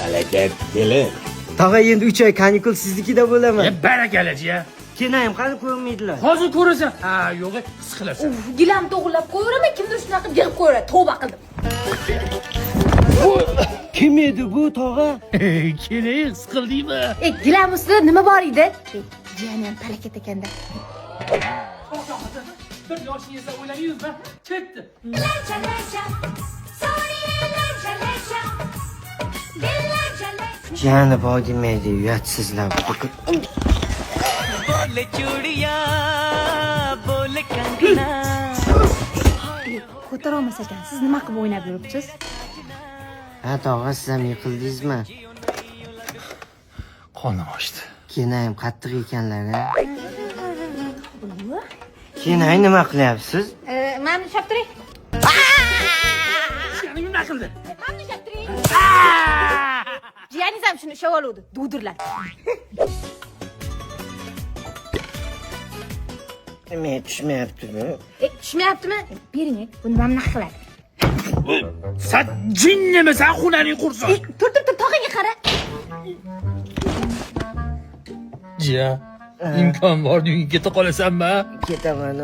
Harakat kelin. Tog'a endi 3 oy kanikul siznikida bo'laman. Barakalla jiya. Kenayim qani ko'rmaydilar. Hozir ko'rasan. Ha, yo'q, his qilasan. Gilam to'g'rilab qo'yaveraman, kimdir shunaqa qilib yig'ib qo'yaveradi. Tavba qildim. Kim edi bu tog'a? Keling, his qildingmi? Gilam ustida nima bor edi? Jiyani ham palakat ekanda. Bir yoshingizda o'yladingizmi? Ketdi. Jiyani bor demaydi, uyatsizlar. बोले चूड़िया बोले Kangana Ko'tara olmas ekan. Siz nima qilib o'ynab yuribsiz? Ha tog'a, siz ham yiqildingizmi? Qonim ochdi. Kenayim qattiq ekanlar, ha. Kenay nima qilyapsiz? Mani choptiring. Yana nima qildi? Mani choptiring. Jiyaningiz ham shuni ushlab oluvdi. Dudirlar. Men tushmayaptimi? Tushmayaptimi? Bering, buni mana qiladi. Sen jinnimi, sen xunaning qursin. Tur, tog'aga qara. Jiya, imkon bor uyga keta qolasanmi? Ketaman.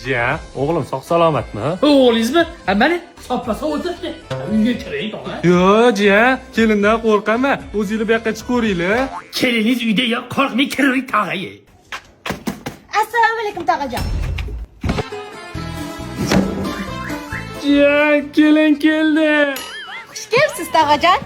Jiya, o'g'lim sog' salomatmi? O'g'lingizmi? Mana soppasa o'tirdi. Uyga kiring, tog'a. Yo'q, jiya, kelindan qo'rqaman. O'zingizlar bu yoqqa chiqaveringlar. Keliningiz uyda yo'q, qo'rqmay kiring, tog'aga. Assalomu alaykum tog'ajon. Jiya, kelin keldi. Xush kelibsiz tog'ajon.